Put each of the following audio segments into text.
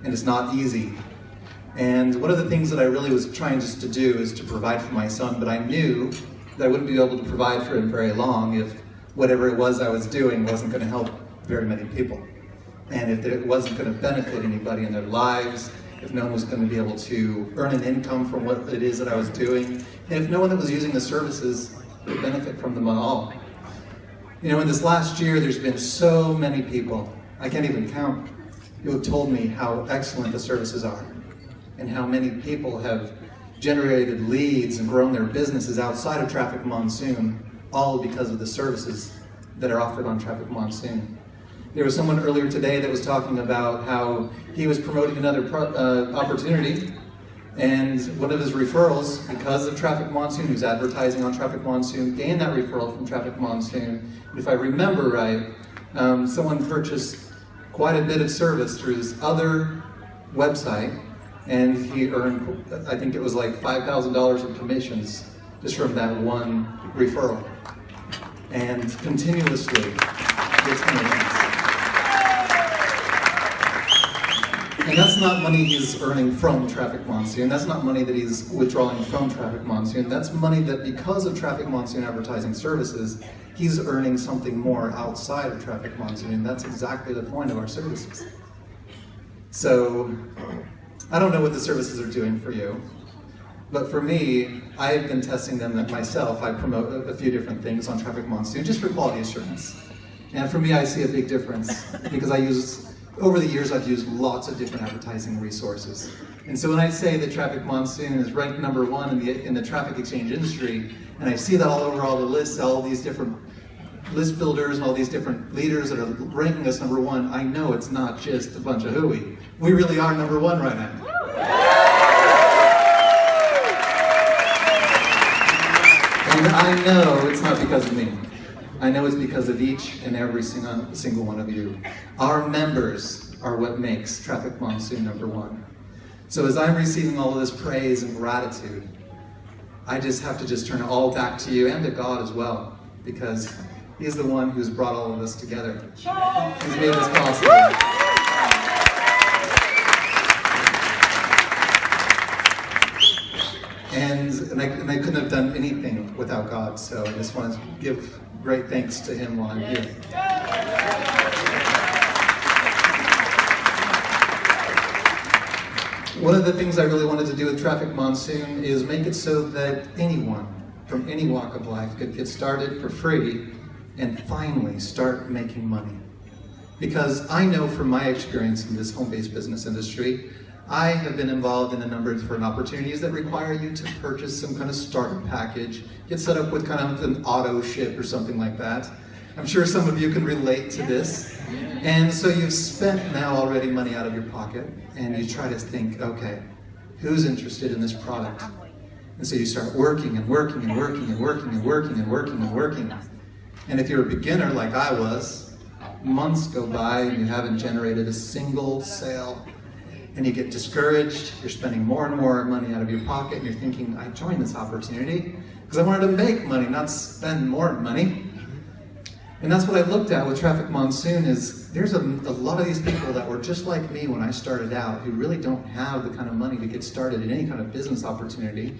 and it's not easy. And one of the things that I really was trying just to do is to provide for my son, but I knew that I wouldn't be able to provide for him very long if whatever it was I was doing wasn't going to help very many people. And if it wasn't going to benefit anybody in their lives, if no one was going to be able to earn an income from what it is that I was doing, and if no one that was using the services would benefit from them at all. You know, in this last year, there's been so many people, I can't even count, who have told me how excellent the services are, and how many people have generated leads and grown their businesses outside of Traffic Monsoon, all because of the services that are offered on Traffic Monsoon. There was someone earlier today that was talking about how he was promoting another opportunity, and one of his referrals, because of Traffic Monsoon, who's advertising on Traffic Monsoon, gained that referral from Traffic Monsoon. And if I remember right, someone purchased quite a bit of service through this other website, and he earned, I think it was like $5,000 in commissions just from that one referral. And continuously gets commissions. And that's not money he's earning from Traffic Monsoon. That's not money that he's withdrawing from Traffic Monsoon. That's money that, because of Traffic Monsoon advertising services, he's earning something more outside of Traffic Monsoon. And that's exactly the point of our services. So, I don't know what the services are doing for you, but for me, I have been testing them myself. I promote a few different things on Traffic Monsoon just for quality assurance. And for me, I see a big difference because over the years, I've used lots of different advertising resources. And so when I say that Traffic Monsoon is ranked #1 in the traffic exchange industry, and I see that all over all the lists, all these different list builders and all these different leaders that are ranking us #1, I know it's not just a bunch of hooey. We really are #1 right now. And I know it's not because of me. I know it's because of each and every single one of you. Our members are what makes Traffic Monsoon #1. So as I'm receiving all of this praise and gratitude, I just have to turn it all back to you and to God as well, because He's the one who's brought all of us together. He's made this possible. And I couldn't have done anything without God, so I just want to give great thanks to Him while I'm here. One of the things I really wanted to do with Traffic Monsoon is make it so that anyone from any walk of life could get started for free and finally start making money. Because I know from my experience in this home-based business industry, I have been involved in a number of different opportunities that require you to purchase some kind of starter package, get set up with kind of an auto ship or something like that. I'm sure some of you can relate to this. And so you've spent now already money out of your pocket, and you try to think, okay, who's interested in this product? And so you start working and working and working and working and working and working and working. And if you're a beginner like I was, months go by and you haven't generated a single sale. And you get discouraged, you're spending more and more money out of your pocket, and you're thinking, I joined this opportunity because I wanted to make money, not spend more money. And that's what I looked at with Traffic Monsoon is there's a lot of these people that were just like me when I started out who really don't have the kind of money to get started in any kind of business opportunity,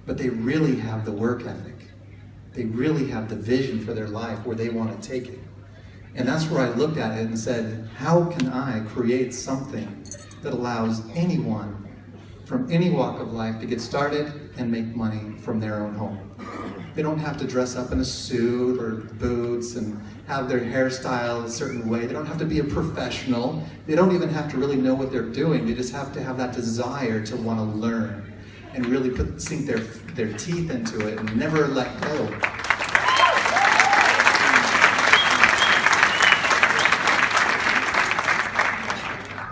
but they really have the work ethic. They really have the vision for their life where they want to take it. And that's where I looked at it and said, how can I create something that allows anyone from any walk of life to get started and make money from their own home? They don't have to dress up in a suit or boots and have their hairstyle a certain way. They don't have to be a professional. They don't even have to really know what they're doing. They just have to have that desire to want to learn and really sink their teeth into it and never let go.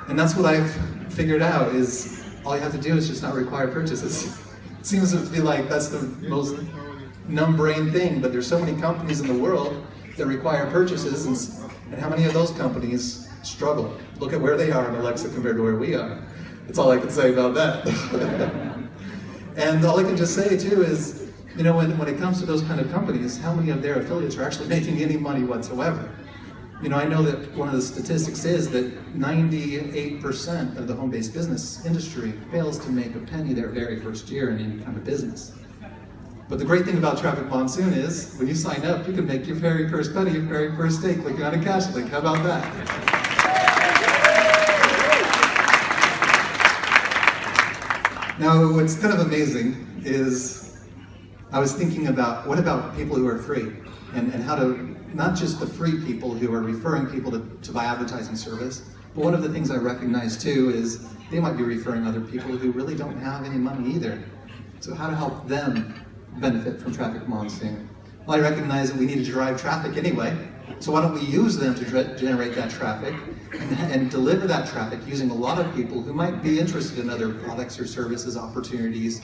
And that's what I've figured out is all you have to do is just not require purchases. It seems to be like that's the most numb-brain thing, but there's so many companies in the world that require purchases, and how many of those companies struggle? Look at where they are in Alexa compared to where we are. That's all I can say about that. And all I can just say too is, when it comes to those kind of companies, how many of their affiliates are actually making any money whatsoever? You know, I know that one of the statistics is that 98% of the home-based business industry fails to make a penny their very first year in any kind of business. But the great thing about Traffic Monsoon is, when you sign up, you can make your very first penny, your very first day, clicking on a cash link. How about that? Now, what's kind of amazing is, I was thinking about, what about people who are free? And how to, not just the free people who are referring people to buy advertising service, but one of the things I recognize too is they might be referring other people who really don't have any money either. So how to help them benefit from Traffic Monsoon? Well, I recognize that we need to drive traffic anyway, so why don't we use them to generate that traffic and deliver that traffic using a lot of people who might be interested in other products or services, opportunities,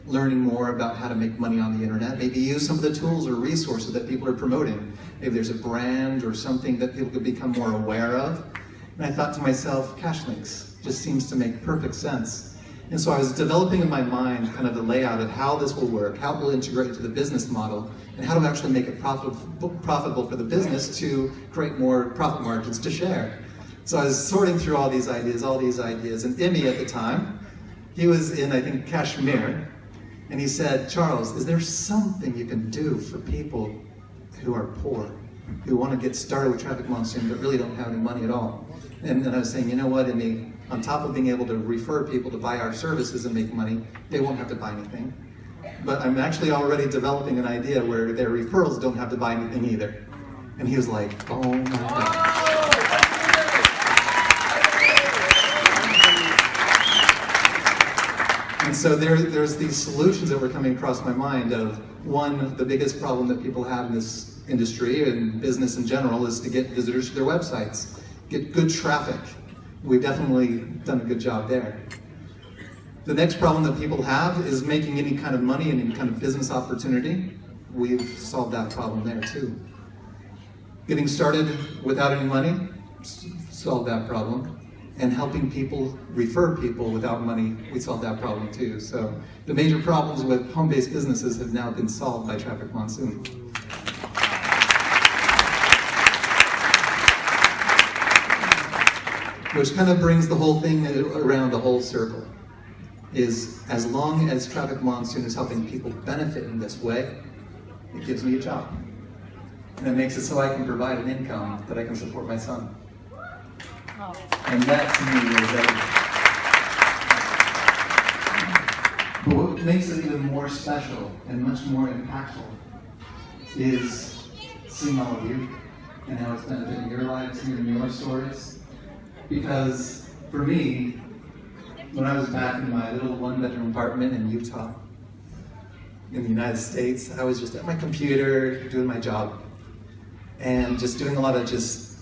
learning more about how to make money on the internet, maybe use some of the tools or resources that people are promoting. Maybe there's a brand or something that people could become more aware of. And I thought to myself, cash links just seems to make perfect sense. And so I was developing in my mind kind of the layout of how this will work, how it will integrate into the business model, and how to actually make it profitable for the business to create more profit margins to share. So I was sorting through all these ideas, and Emmy at the time, he was in, I think, Kashmir, and he said, Charles, is there something you can do for people who are poor, who want to get started with Traffic Monsoon but really don't have any money at all? And I was saying, you know what, Emmy, on top of being able to refer people to buy our services and make money, they won't have to buy anything. But I'm actually already developing an idea where their referrals don't have to buy anything either. And he was like, oh my God. And so there's these solutions that were coming across my mind of, one, the biggest problem that people have in this industry and business in general is to get visitors to their websites, get good traffic. We've definitely done a good job there. The next problem that people have is making any kind of money and any kind of business opportunity. We've solved that problem there too. Getting started without any money, solved that problem. And helping people refer people without money, we solved that problem too. So the major problems with home-based businesses have now been solved by Traffic Monsoon. Which kind of brings the whole thing around the whole circle, is as long as Traffic Monsoon is helping people benefit in this way, it gives me a job. And it makes it so I can provide an income that I can support my son. And that to me is everything. But what makes it even more special and much more impactful is seeing all of you and how it's benefiting your lives, hearing your stories. Because for me, when I was back in my little one-bedroom apartment in Utah, in the United States, I was just at my computer doing my job and just doing a lot of just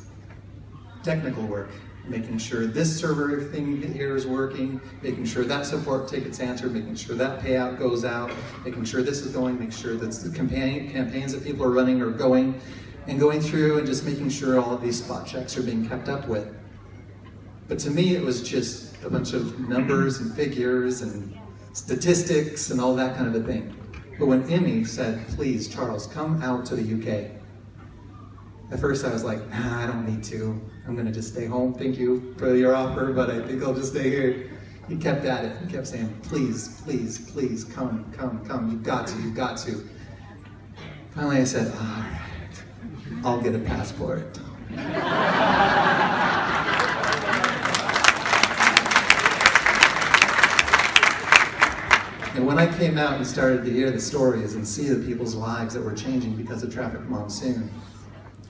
technical work, making sure this server thing here is working, making sure that support ticket's answered, making sure that payout goes out, making sure this is going, make sure that the campaigns that people are running are going, and going through and just making sure all of these spot checks are being kept up with. But to me, it was just a bunch of numbers and figures and statistics and all that kind of a thing. But when Emmy said, please, Charles, come out to the UK, at first I was like, nah, I don't need to. I'm gonna just stay home. Thank you for your offer, but I think I'll just stay here. He kept at it. He kept saying, please, please, please, come, come, come. You've got to, you've got to. Finally I said, all right, I'll get a passport. And when I came out and started to hear the stories and see the people's lives that were changing because of Traffic Monsoon,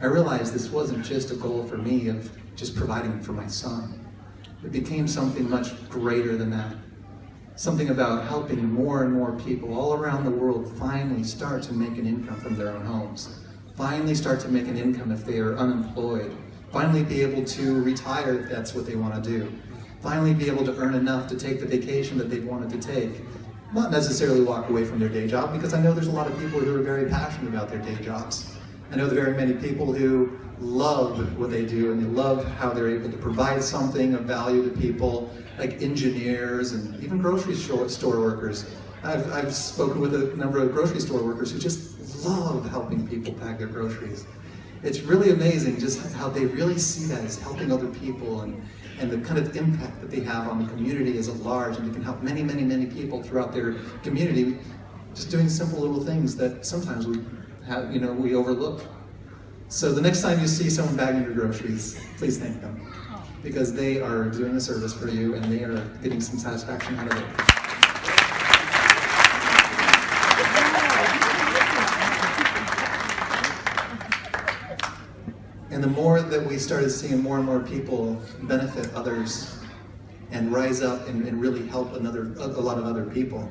I realized this wasn't just a goal for me of just providing for my son. It became something much greater than that. Something about helping more and more people all around the world finally start to make an income from their own homes. Finally start to make an income if they are unemployed. Finally be able to retire if that's what they want to do. Finally be able to earn enough to take the vacation that they've wanted to take. Not necessarily walk away from their day job, because I know there's a lot of people who are very passionate about their day jobs. I know there are very many people who love what they do and they love how they're able to provide something of value to people, like engineers and even grocery store workers. I've spoken with a number of grocery store workers who just love helping people pack their groceries. It's really amazing just how they really see that as helping other people and the kind of impact that they have on the community as at large, and they can help many, many, many people throughout their community, just doing simple little things that sometimes we overlook. So the next time you see someone bagging your groceries, please thank them, because they are doing a service for you and they are getting some satisfaction out of it. And the more that we started seeing more and more people benefit others and rise up and really help a lot of other people,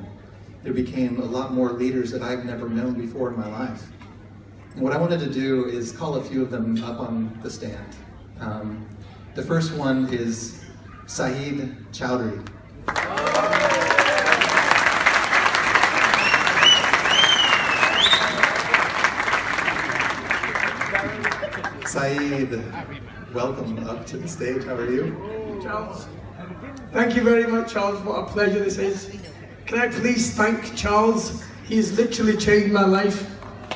there became a lot more leaders that I've never known before in my life. And what I wanted to do is call a few of them up on the stand. The first one is Saeed Chowdhury. Saeed, welcome up to the stage. How are you? Charles, thank you very much, Charles. What a pleasure this is. Can I please thank Charles? He's literally changed my life.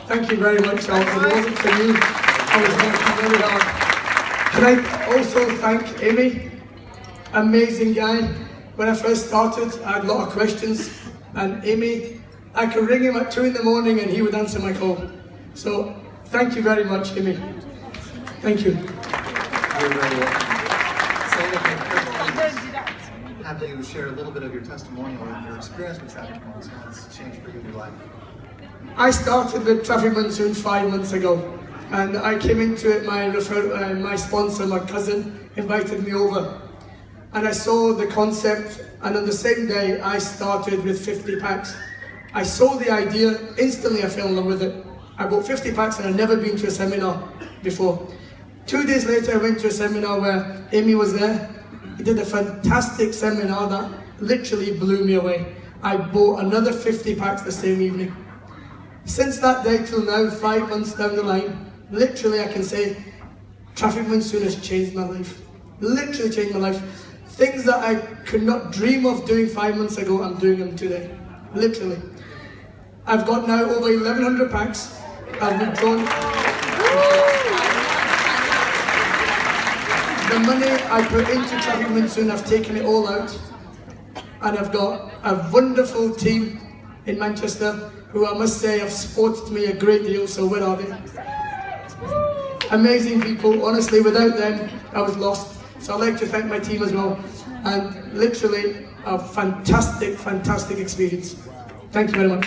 Thank you very much, Charles. If it wasn't for you, I was working very hard. Can I also thank Amy? Amazing guy. When I first started, I had a lot of questions, and Amy, I could ring him at 2 in the morning and he would answer my call. So, thank you very much, Amy. Thank you. You're very welcome. Have you share a little bit of your testimonial and your experience with Traffic Monsoon? What's changed for you in your life? I started with Traffic Monsoon 5 months ago, and I came into it, my sponsor, my cousin, invited me over. And I saw the concept, and on the same day I started with 50 packs. I saw the idea, instantly I fell in love with it. I bought 50 packs and I'd never been to a seminar before. 2 days later I went to a seminar where Amy was there. He did a fantastic seminar that literally blew me away. I bought another 50 packs the same evening. Since that day till now, 5 months down the line, literally I can say Traffic Monsoon has changed my life. Literally changed my life. Things that I could not dream of doing 5 months ago, I'm doing them today. Literally. I've got now over 1,100 packs. I've withdrawn. The money I put into Traffic Monsoon, I've taken it all out. And I've got a wonderful team in Manchester who I must say have supported me a great deal, so where are they? Amazing people, honestly, without them I was lost. So I'd like to thank my team as well. And literally a fantastic, fantastic experience. Thank you very much.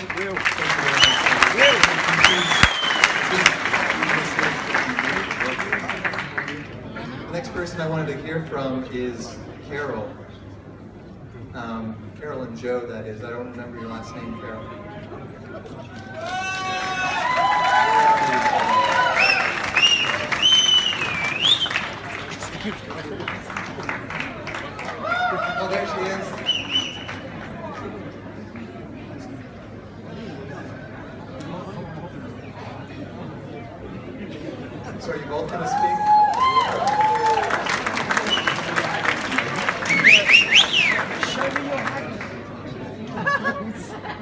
The next person I wanted to hear from is Carol. Carol and Joe, that is. I don't remember your last name, Carol. Oh, there she is. So are you both going to speak?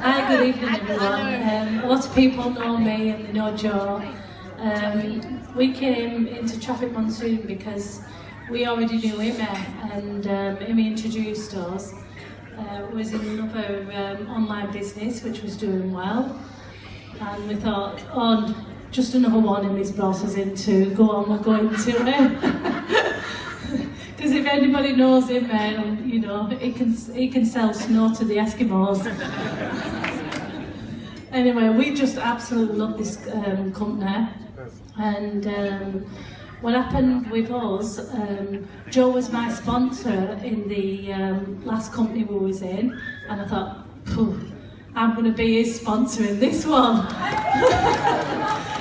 Hi, good evening everyone. A lot of people know me and they know Joe. We came into Traffic Monsoon because we already knew Amy, and Amy introduced us. It was in another online business which was doing well, and we thought, oh, just another one in this process into go on, we'll go into it. Because if anybody knows him, you know, he can sell snow to the Eskimos. Anyway, we just absolutely love this company, and what happened with us, Joe was my sponsor in the last company we was in, and I thought, I'm going to be his sponsor in this one.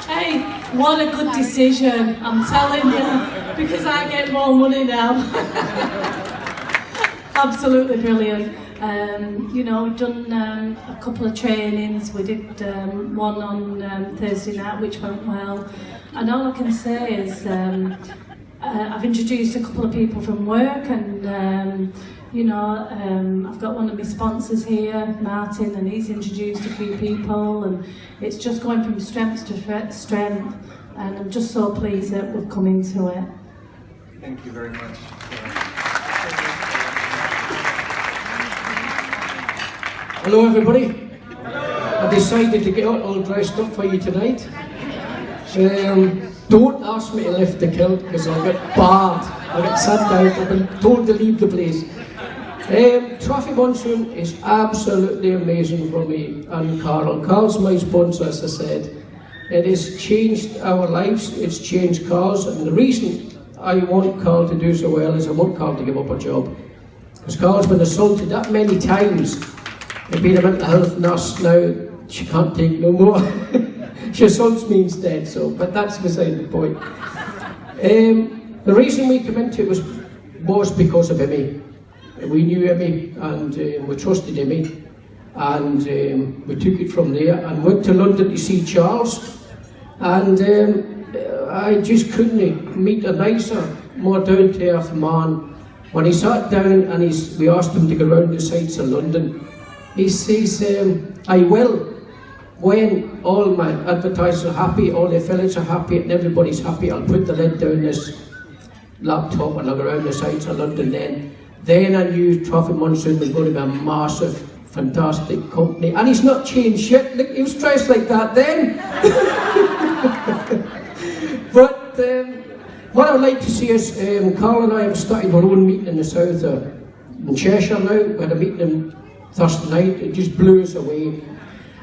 Hey, what a good decision, I'm telling you, because I get more money now. Absolutely brilliant. You know, we've done a couple of trainings. We did one on Thursday night, which went well. And all I can say is I've introduced a couple of people from work, and you know, I've got one of my sponsors here, Martin, and he's introduced a few people, and it's just going from strength to strength. and I'm just so pleased that we've come into it. Thank you very much. Hello everybody. I decided to get all dressed up for you tonight. Don't ask me to lift the kilt because I'll get barred. I'll get sent out. I've been told to leave the place. Traffic Monsoon is absolutely amazing for me and Carl. Carl's my sponsor, as I said. It has changed our lives, it's changed Carl's, and the reason I want Carl to do so well is I want Carl to give up a job. Because Carl's been assaulted that many times. I've been a mental health nurse now, she can't take no more. She assaults me instead, but that's beside the point. The reason we came into it was because of Emmy. We knew Emmy and we trusted Emmy, and we took it from there and went to London to see Charles, and I just couldn't meet a nicer, more down-to-earth man. When he sat down and we asked him to go around the sights of London, he says, I will. When all my advertisers are happy, all the affiliates are happy and everybody's happy, I'll put the lid down this laptop and I'll go around the sights of London then. Then I knew Traffic Monsoon was going to be a massive, fantastic company. And he's not changed shit. Look, he was dressed like that then. But what I'd like to see is, Carl and I have started our own meeting in the south in Cheshire now. We had a meeting Thursday night, it just blew us away.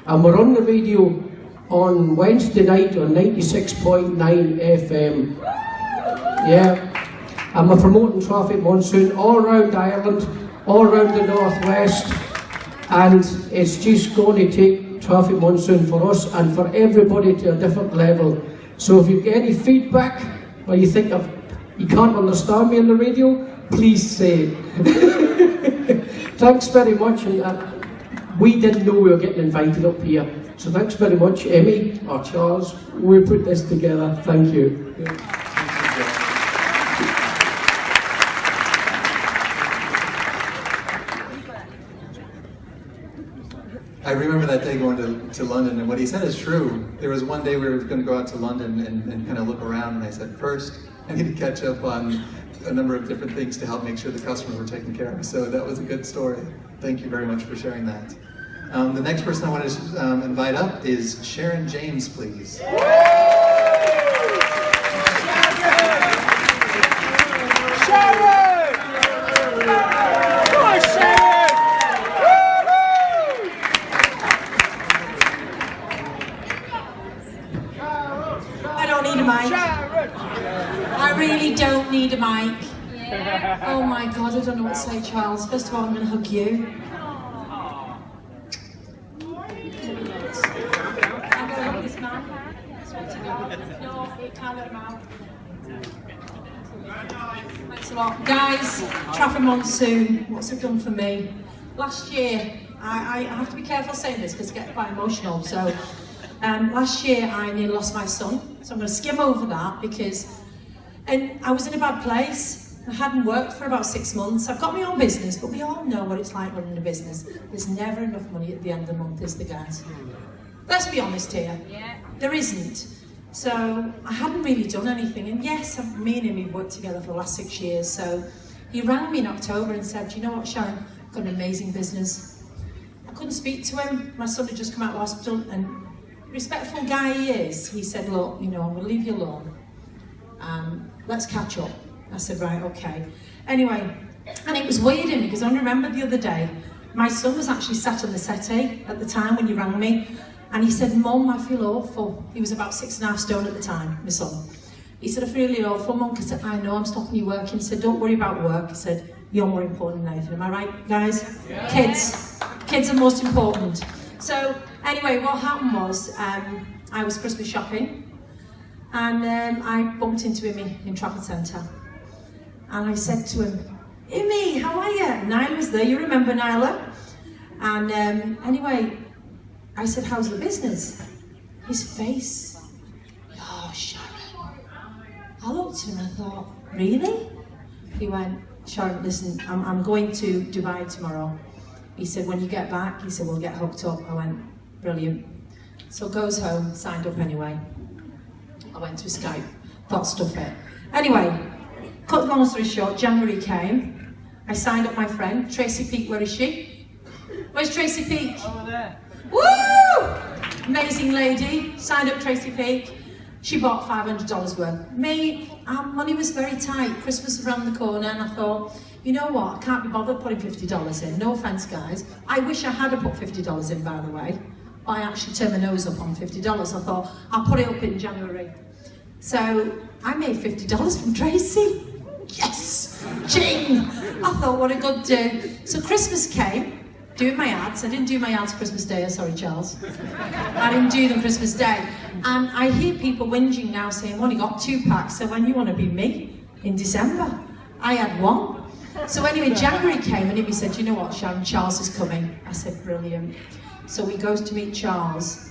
And we're on the radio on Wednesday night on 96.9 FM. Yeah. And we're promoting Traffic Monsoon all around Ireland, all around the northwest, and it's just going to take Traffic Monsoon for us and for everybody to a different level. So if you get any feedback, or you think you can't understand me on the radio, please say it. Thanks very much, and we didn't know we were getting invited up here. So thanks very much, Emmy or Charles. We put this together. Thank you. I remember that day going to London, and what he said is true. There was one day we were going to go out to London and kind of look around, and I said, first, I need to catch up on a number of different things to help make sure the customers were taken care of. So that was a good story. Thank you very much for sharing that. The next person I want to invite up is Sharon James, please. Sharon! Come on, Sharon! I don't need a mic. I really don't need a mic. Oh my God, I don't know what to say, Charles. First of all, I'm going to hug you. Thanks a lot. Guys, Traffic Monsoon, what's it done for me? Last year, I have to be careful saying this because I get quite emotional. So, last year I nearly lost my son. So I'm going to skim over that and I was in a bad place. I hadn't worked for about 6 months. I've got my own business, but we all know what it's like running a business. There's never enough money at the end of the month, is there, guys? Let's be honest here. There isn't. So I hadn't really done anything, and yes, me and him have worked together for the last 6 years. So he rang me in October and said, "You know what, Sharon, I've got an amazing business." I couldn't speak to him. My son had just come out of hospital, and respectful guy he is, he said, "Look, I'm going to leave you alone. Let's catch up." I said, "Right, okay." Anyway, and it was weird in me because I remember the other day, my son was actually sat on the settee at the time when you rang me. And he said, "Mum, I feel awful." He was about 6.5 stone at the time, my son. He said, "I feel really awful, Mum." I said, "I know, I'm stopping you working." He said, "Don't worry about work." He said, "You're more important than anything." Am I right, guys? Yeah. Kids are most important. So anyway, what happened was, I was Christmas shopping, and I bumped into him in Trafford Centre. And I said to him, "Imi, how are you?" Nyla was there, you remember Nyla? And anyway, I said, "How's the business?" His face, "Oh, Sharon." I looked at him and I thought, "Really?" He went, "Sharon, listen, I'm going to Dubai tomorrow." He said, "When you get back," he said, "we'll get hooked up." I went, "Brilliant." So goes home, signed up anyway. went to Skype, thought stuff it. Anyway, cut the long story short, January came. I signed up my friend, Tracy Peake. Where is she? Where's Tracy Peake? Over there. Woo! Amazing lady, signed up Tracy Peake. She bought $500 worth. Me, our money was very tight. Christmas was around the corner, and I thought, you know what, I can't be bothered putting $50 in. No offense, guys. I wish I had put $50 in, by the way. But I actually turned my nose up on $50. I thought, I'll put it up in January. So I made $50 from Tracy. Yes! Ching! I thought, what a good do. So Christmas came. Doing my ads. I didn't do my ads Christmas Day, sorry Charles. I didn't do them Christmas Day. And I hear people whinging now saying, I've only got 2 packs, so when you want to be me in December? I had 1. So anyway, January came and he said, you know what, Sharon, Charles is coming. I said, brilliant. So he goes to meet Charles.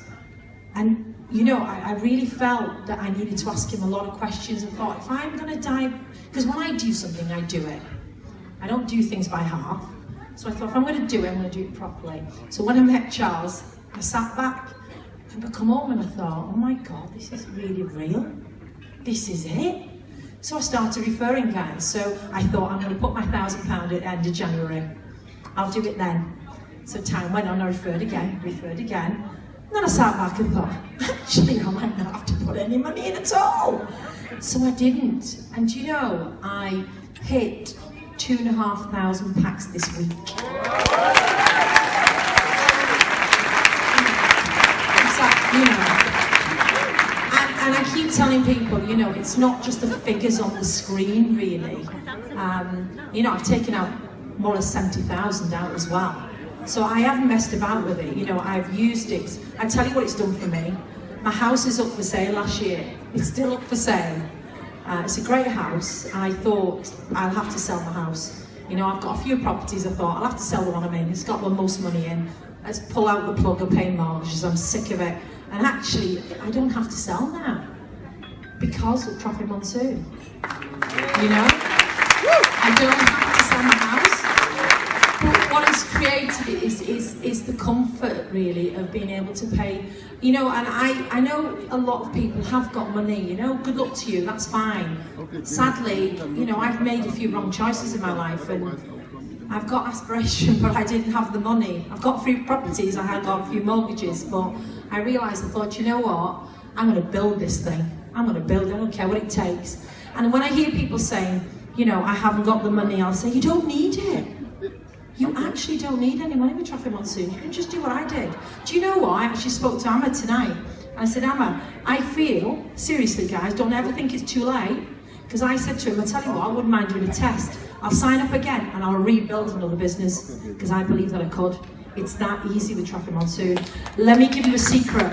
And you know, I really felt that I needed to ask him a lot of questions and thought, if I'm going to dive, because when I do something, I do it. I don't do things by half. So I thought, if I'm going to do it, I'm going to do it properly. So when I met Charles, I sat back and I come home and I thought, oh my God, this is really real. This is it. So I started referring guys. So I thought, I'm going to put my £1,000 at the end of January. I'll do it then. So time went on, I referred again. And then I sat back and thought, actually, I might not have to put any money in at all. So I didn't. And you know, I hit 2,500 packs this week. You know, and I keep telling people, you know, it's not just the figures on the screen, really. You know, I've taken out more than 70,000 out as well. So I haven't messed about with it. You know, I've used it. I tell you what it's done for me. My house is up for sale last year. It's still up for sale. It's a great house, and I thought I'll have to sell my house. You know, I've got a few properties. I thought I'll have to sell the one I'm in. It's got the most money in. Let's pull out the plug of paying mortgages. I'm sick of it. And actually, I don't have to sell now because of Traffic Monsoon. You know, I don't have to sell my house. But what it's created is the comfort, really, of being able to pay. You know, and I know a lot of people have got money, you know, good luck to you, that's fine. Sadly, you know, I've made a few wrong choices in my life, and I've got aspiration, but I didn't have the money. I've got a few properties, I had got a few mortgages, but I realised, I thought, you know what, I'm going to build this thing. I'm going to build it, I don't care what it takes. And when I hear people saying, you know, I haven't got the money, I'll say, you don't need it. You actually don't need any money with Traffic Monsoon. You can just do what I did. Do you know what? I actually spoke to Emma tonight. I said, Emma, I feel, seriously guys, don't ever think it's too late. Because I said to him, I tell you what, I wouldn't mind doing a test. I'll sign up again and I'll rebuild another business. Because I believe that I could. It's that easy with Traffic Monsoon. Let me give you a secret.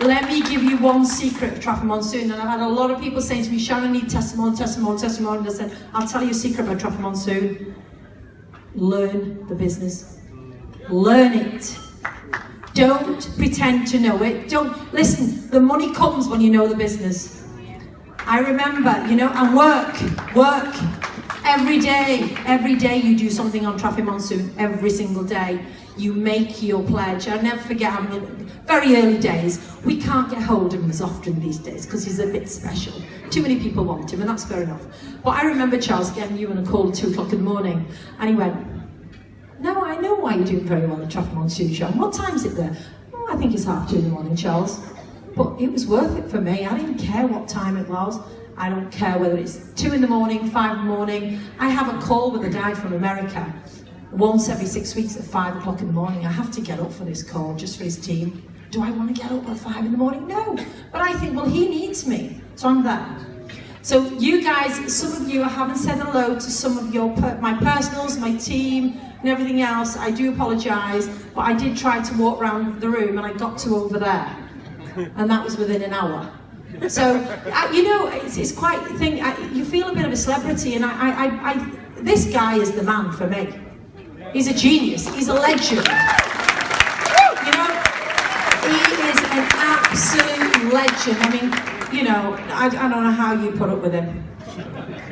Let me give you one secret of Traffic Monsoon. And I've had a lot of people saying to me, Sharon, I need testimony. And I said, I'll tell you a secret about Traffic Monsoon. Learn the business. Learn it. Don't pretend to know it. Don't, listen, the money comes when you know the business. I remember, you know, and work. Every day you do something on Traffic Monsoon, every single day. You make your pledge. I'll never forget having very early days. We can't get hold of him as often these days because he's a bit special. Too many people want him, and that's fair enough. But I remember Charles getting you on a call at 2 o'clock in the morning, and he went, no, I know why you're doing very well at Traffic Monsoon, Sharon. What time is it there? Oh, I think it's 2:30 in the morning, Charles. But it was worth it for me. I didn't care what time it was. I don't care whether it's 2 in the morning, 5 in the morning. I have a call with a guy from America once every 6 weeks at 5 o'clock in the morning. I have to get up for this call just for his team. Do I want to get up at 5 in the morning? No. But I think, well, he needs me. So I'm there. So you guys, some of you, I haven't said hello to some of your my personals, my team, and everything else. I do apologise, but I did try to walk around the room and I got to over there. And that was within an hour. So, you know, it's quite a thing. You feel a bit of a celebrity, and this guy is the man for me. He's a genius. He's a legend. You know, he is an absolute legend. I mean, you know, I don't know how you put up with him.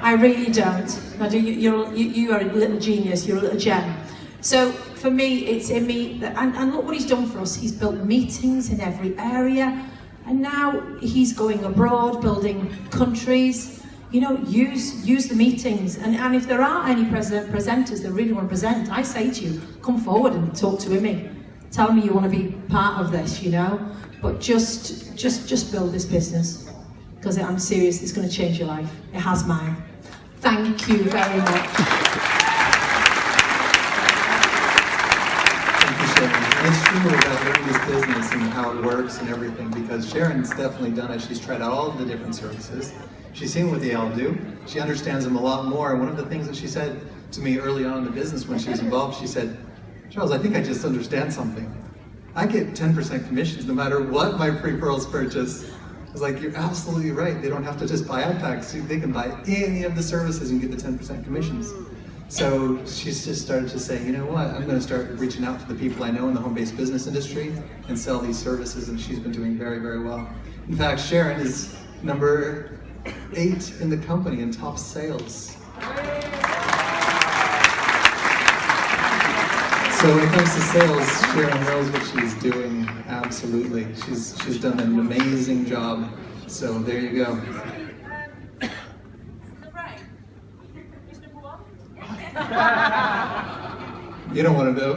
I really don't. You are a little genius. You're a little gem. So for me, it's in me. And look what he's done for us. He's built meetings in every area. And now he's going abroad, building countries. You know, use the meetings. And if there are any presenters that really want to present, I say to you, come forward and talk to Imi. Tell me you want to be part of this, you know. But just build this business, because I'm serious, it's going to change your life. It has mine. Thank you very much. Thank you, Sharon. And it's true about learning this business and how it works and everything, because Sharon's definitely done it. She's tried out all of the different services. She's seen what they all do. She understands them a lot more. And one of the things that she said to me early on in the business when she was involved, she said, Charles, I think I just understand something. I get 10% commissions no matter what my pre-pearls purchase. I was like, you're absolutely right. They don't have to just buy iPacks. They can buy any of the services and get the 10% commissions. So she's just started to say, you know what, I'm going to start reaching out to the people I know in the home-based business industry and sell these services, and she's been doing very, very well. In fact, Sharon is number 8 in the company in top sales. So when it comes to sales, Sharon knows what she's doing, absolutely. She's done an amazing job. So there you go. You don't want to know.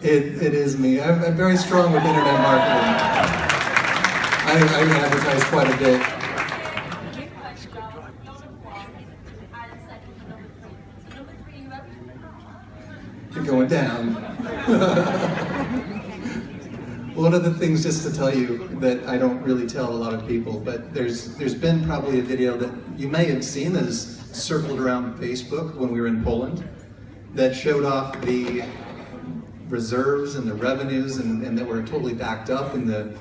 It is me. I'm very strong with internet marketing. I advertise quite a bit. You're going down. One of the things, just to tell you, that I don't really tell a lot of people, but there's been probably a video that you may have seen that has circled around Facebook when we were in Poland that showed off the reserves and the revenues and that were totally backed up in the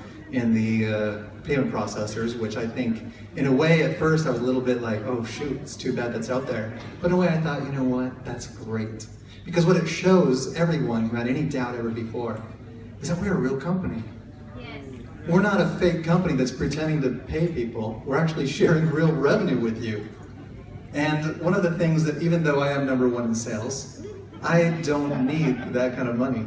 payment processors, which I think, in a way, at first I was a little bit like, oh shoot, it's too bad that's out there. But in a way I thought, you know what, that's great. Because what it shows everyone who had any doubt ever before is that we're a real company. Yes. We're not a fake company that's pretending to pay people. We're actually sharing real revenue with you. And one of the things that, even though I am number 1 in sales, I don't need that kind of money.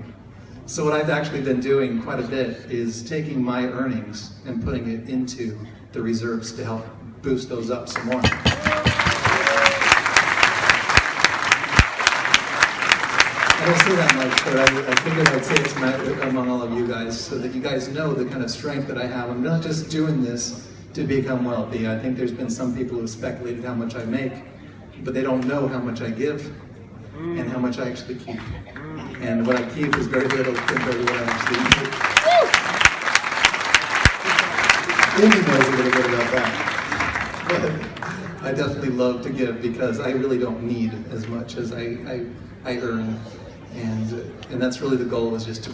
So what I've actually been doing quite a bit is taking my earnings and putting it into the reserves to help boost those up some more. I don't say that much, but I figured I'd say it tonight among all of you guys so that you guys know the kind of strength that I have. I'm not just doing this to become wealthy. I think there's been some people who've speculated how much I make, but they don't know how much I give and how much I actually keep. And what I keep is very little compared to what I actually make. Amy knows a little bit about that. But I definitely love to give because I really don't need as much as I earn. And that's really the goal, is just to